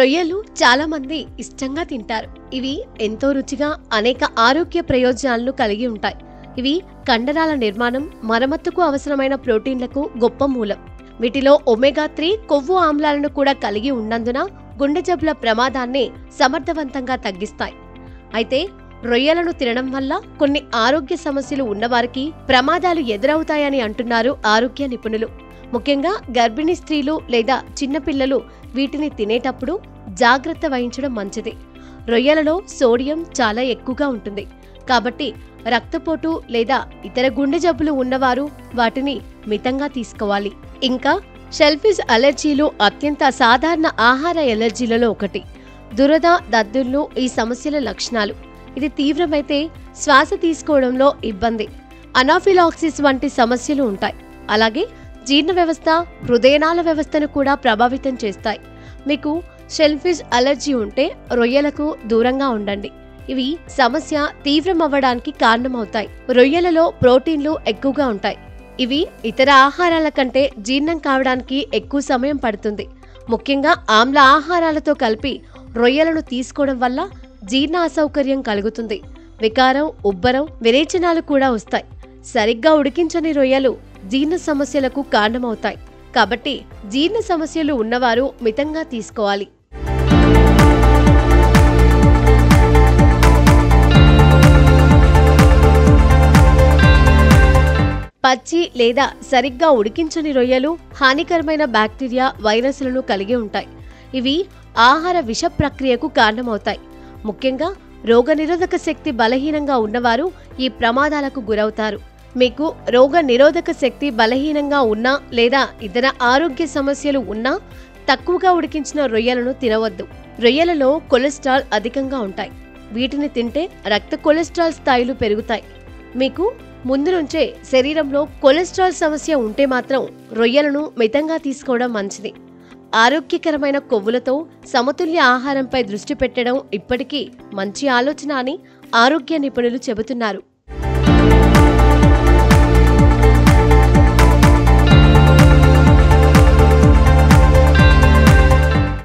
రొయ్యలు చాలా మంది ఇష్టంగా తింటారు. ఇవి ఎంతో రుచిగా అనేక ఆరోగ్య ప్రయోజనాలను కలిగి ఉంటాయి. ఇవి కండరాల నిర్మాణం, మరమ్మతుకు అవసరమైన ప్రోటీన్లకు గొప్ప మూలం. వీటిలో ఒమేగా-3 కొవ్వు ఆమ్లాలను కూడా కలిగి ఉన్నందున గుండె జబ్బుల ప్రమాదాన్ని సమర్థవంతంగా తగ్గిస్తాయి. అయితే రొయ్యలను తినడం వల్ల కొన్ని ఆరోగ్య సమస్యలు ఉన్నవారికి ప్రమాదాలు ఎదురవుతాయని అంటున్నారు ఆరోగ్య నిపుణులు. ముఖ్యంగా గర్భిణీ స్త్రీలు లేదా చిన్నపిల్లలు వీటిని తినేటప్పుడు జాగ్రత్త వహించడం మంచిది. రొయ్యలలో సోడియం చాలా ఎక్కువగా ఉంటుంది కాబట్టి రక్తపోటు లేదా ఇతర గుండె జబ్బులు ఉన్నవారు వాటిని మితంగా తీసుకోవాలి. ఇంకా షెల్ఫిష్ అలెర్జీలు అత్యంత సాధారణ ఆహార ఎలర్జీలలో ఒకటి. దురద, దద్దుర్లు ఈ సమస్యల లక్షణాలు. ఇది తీవ్రమైతే శ్వాస తీసుకోవడంలో ఇబ్బంది, అనాఫిలాక్సిస్ వంటి సమస్యలు ఉంటాయి. అలాగే జీర్ణ వ్యవస్థ, హృదయనాళ వ్యవస్థను కూడా ప్రభావితం చేస్తాయి. మీకు షెల్ఫిష్ అలర్జీ ఉంటే రొయ్యలకు దూరంగా ఉండండి. ఇవి సమస్య తీవ్రమవ్వడానికి కారణమవుతాయి. రొయ్యలలో ప్రోటీన్లు ఎక్కువగా ఉంటాయి. ఇవి ఇతర ఆహారాల కంటే జీర్ణం కావడానికి ఎక్కువ సమయం పడుతుంది. ముఖ్యంగా ఆమ్ల ఆహారాలతో కలిపి రొయ్యలను తీసుకోవడం వల్ల జీర్ణ అసౌకర్యం కలుగుతుంది. వికారం, ఉబ్బరం, విరేచనాలు కూడా వస్తాయి. సరిగ్గా ఉడికించని రొయ్యలు జీర్ణ సమస్యలకు కారణమవుతాయి. కాబట్టి జీర్ణ సమస్యలు ఉన్నవారు మితంగా తీసుకోవాలి. పచ్చి లేదా సరిగ్గా ఉడికించని రొయ్యలు హానికరమైన బ్యాక్టీరియా, వైరస్లను కలిగి ఉంటాయి. ఇవి ఆహార విష ప్రక్రియకు కారణమవుతాయి. ముఖ్యంగా రోగనిరోధక శక్తి బలహీనంగా ఉన్నవారు ఈ ప్రమాదాలకు గురవుతారు. మీకు రోగ నిరోధక శక్తి బలహీనంగా ఉన్నా లేదా ఇతర ఆరోగ్య సమస్యలు ఉన్నా తక్కువగా ఉడికించిన రొయ్యలను తినవద్దు. రొయ్యలలో కొలెస్ట్రాల్ అధికంగా ఉంటాయి. వీటిని తింటే రక్త కొలెస్ట్రాల్ స్థాయిలు పెరుగుతాయి. మీకు ముందు నుంచే శరీరంలో కొలెస్ట్రాల్ సమస్య ఉంటే మాత్రం రొయ్యలను మితంగా తీసుకోవడం మంచిది. ఆరోగ్యకరమైన కొవ్వులతో సమతుల్య ఆహారంపై దృష్టి పెట్టడం ఇప్పటికీ మంచి ఆలోచన అని ఆరోగ్య నిపుణులు చెబుతున్నారు.